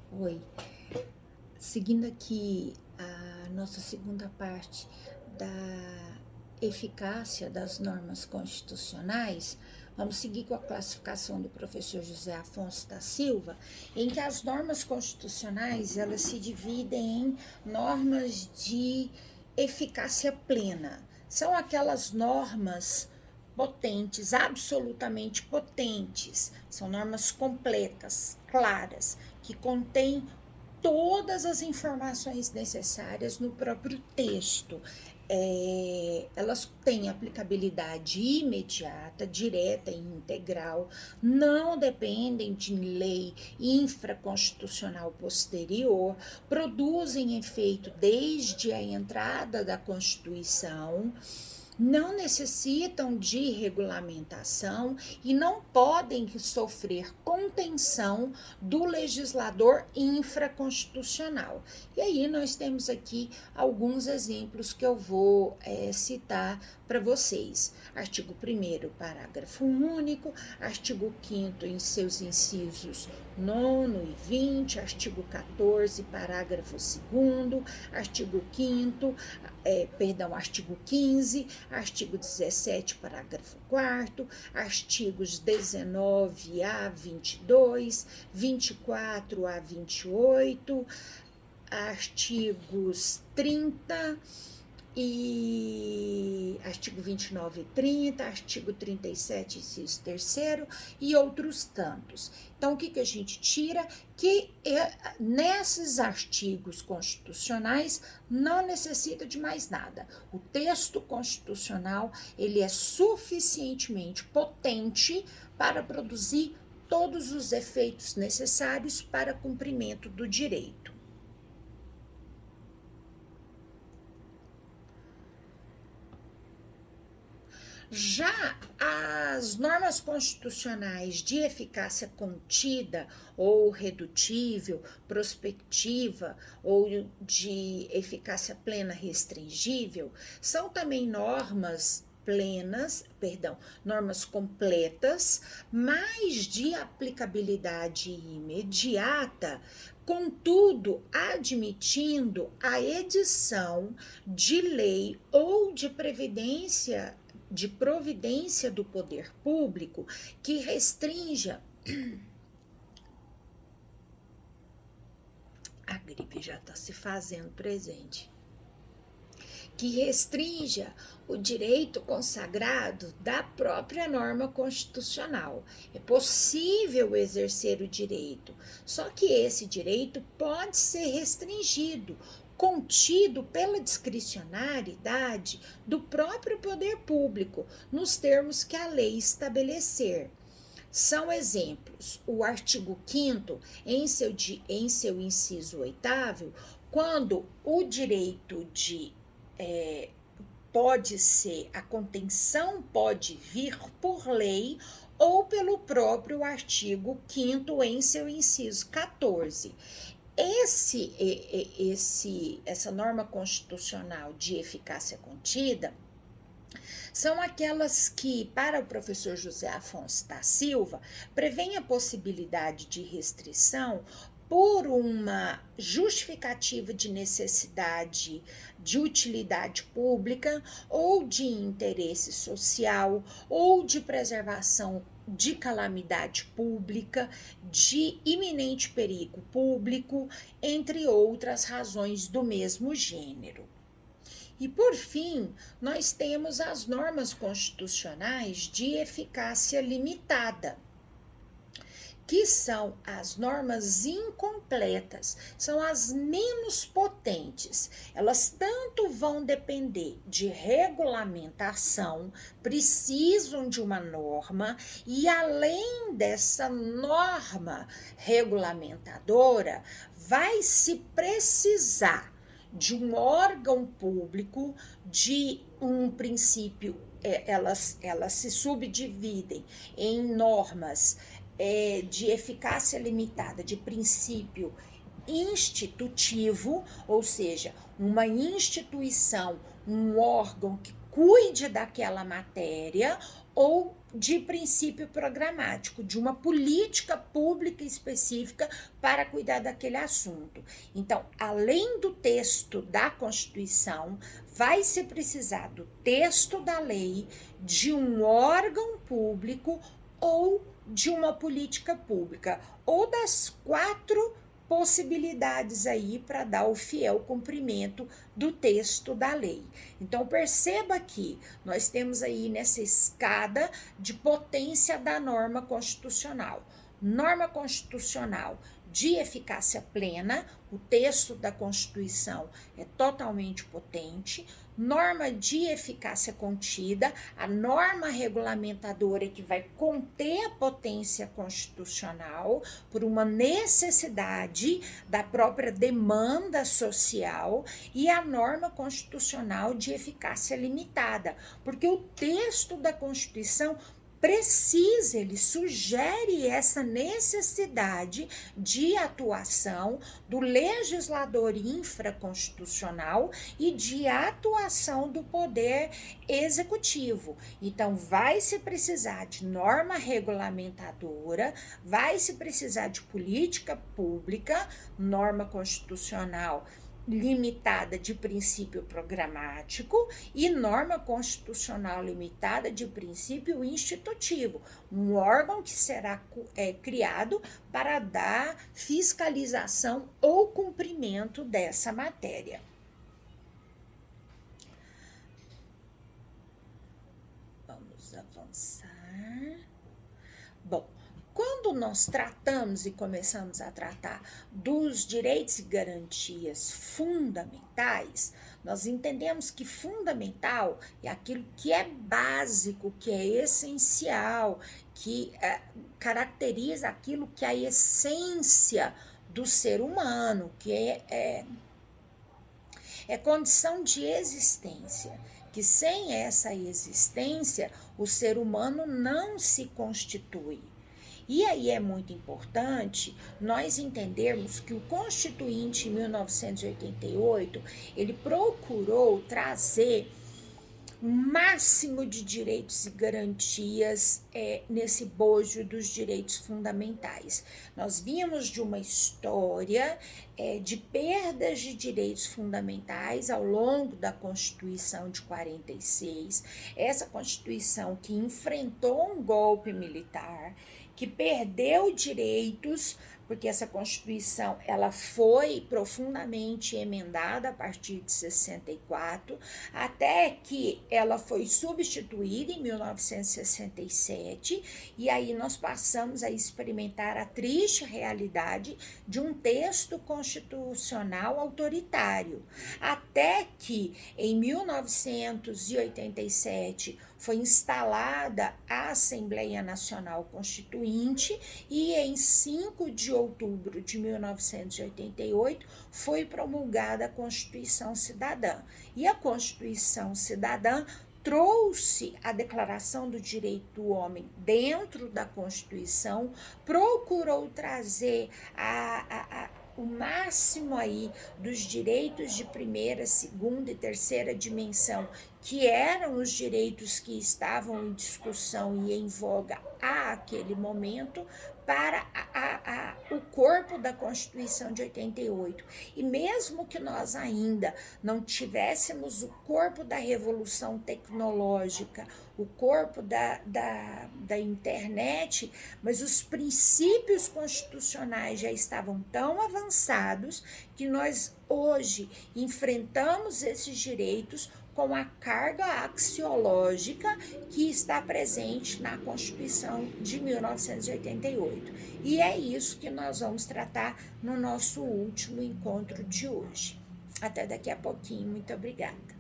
Oi, seguindo aqui a nossa segunda parte da eficácia das normas constitucionais, vamos seguir com a classificação do professor José Afonso da Silva, em que as normas constitucionais elas se dividem em normas de eficácia plena. São aquelas normas potentes, absolutamente potentes. São normas completas, claras, que contêm todas as informações necessárias no próprio texto. Elas têm aplicabilidade imediata, direta e integral, não dependem de lei infraconstitucional posterior, produzem efeito desde a entrada da Constituição, não necessitam de regulamentação e não podem sofrer contenção do legislador infraconstitucional. E aí nós temos aqui alguns exemplos que eu vou citar para vocês. Artigo 1º, parágrafo único, artigo 5º em seus incisos 9 e 20, artigo 14, parágrafo 2º, artigo 5º, artigo 15, artigo 17, parágrafo 4º, artigos 19 a 22, 24 a 28, artigos 30 e artigo 29 e 30, artigo 37, inciso 3º e outros tantos. Então, o que a gente tira? Que nesses artigos constitucionais não necessita de mais nada. O texto constitucional, ele é suficientemente potente para produzir todos os efeitos necessários para cumprimento do direito. Já as normas constitucionais de eficácia contida ou redutível, prospectiva ou de eficácia plena restringível são também normas normas completas, mas de aplicabilidade imediata, contudo, admitindo a edição de lei ou de providência do poder público que restrinja. A gripe já está se fazendo presente. Que restrinja o direito consagrado da própria norma constitucional. É possível exercer o direito, só que esse direito pode ser restringido, contido pela discricionariedade do próprio poder público, nos termos que a lei estabelecer. São exemplos o artigo 5º, em seu inciso 8º, quando o direito de pode ser, a contenção pode vir por lei ou pelo próprio artigo 5º em seu inciso 14. Essa norma constitucional de eficácia contida são aquelas que, para o professor José Afonso da Silva, prevêem a possibilidade de restrição por uma justificativa de necessidade, de utilidade pública ou de interesse social ou de preservação de calamidade pública, de iminente perigo público, entre outras razões do mesmo gênero. E, por fim, nós temos as normas constitucionais de eficácia limitada, que são as normas incompletas, são as menos potentes. Elas tanto vão depender de regulamentação, precisam de uma norma, e além dessa norma regulamentadora, vai se precisar de um órgão público, de um princípio, elas se subdividem em normas de eficácia limitada, de princípio institutivo, ou seja, uma instituição, um órgão que cuide daquela matéria, ou de princípio programático, de uma política pública específica para cuidar daquele assunto. Então, além do texto da Constituição, vai se precisar do texto da lei, de um órgão público ou de uma política pública, ou das 4 possibilidades aí para dar o fiel cumprimento do texto da lei. Então perceba que nós temos aí nessa escada de potência da norma constitucional. Norma constitucional de eficácia plena, o texto da Constituição é totalmente potente. Norma de eficácia contida, a norma regulamentadora que vai conter a potência constitucional por uma necessidade da própria demanda social, e a norma constitucional de eficácia limitada, porque o texto da Constituição precisa, ele sugere essa necessidade de atuação do legislador infraconstitucional e de atuação do poder executivo. Então, vai se precisar de norma regulamentadora, vai se precisar de política pública, norma constitucional limitada de princípio programático e norma constitucional limitada de princípio institutivo, um órgão que será criado para dar fiscalização ou cumprimento dessa matéria. Vamos avançar. Bom, quando nós tratamos e começamos a tratar dos direitos e garantias fundamentais, nós entendemos que fundamental é aquilo que é básico, que é essencial, que caracteriza aquilo que é a essência do ser humano, que é condição de existência, que sem essa existência o ser humano não se constitui. E aí é muito importante nós entendermos que o Constituinte, em 1988, ele procurou trazer o máximo de direitos e garantias nesse bojo dos direitos fundamentais. Nós vimos de uma história de perdas de direitos fundamentais ao longo da Constituição de 46, essa Constituição que enfrentou um golpe militar, que perdeu direitos, porque essa Constituição ela foi profundamente emendada a partir de 64, até que ela foi substituída em 1967, e aí nós passamos a experimentar a triste realidade de um texto constitucional autoritário, até que em 1987 foi instalada a Assembleia Nacional Constituinte e em 5 de outubro de 1988 foi promulgada a Constituição Cidadã. E a Constituição Cidadã trouxe a Declaração do Direito do Homem dentro da Constituição, procurou trazer o máximo aí dos direitos de primeira, segunda e terceira dimensão, que eram os direitos que estavam em discussão e em voga àquele momento, para o corpo da Constituição de 88. E mesmo que nós ainda não tivéssemos o corpo da revolução tecnológica, o corpo da internet, mas os princípios constitucionais já estavam tão avançados que nós hoje enfrentamos esses direitos com a carga axiológica que está presente na Constituição de 1988. E é isso que nós vamos tratar no nosso último encontro de hoje. Até daqui a pouquinho. Muito obrigada.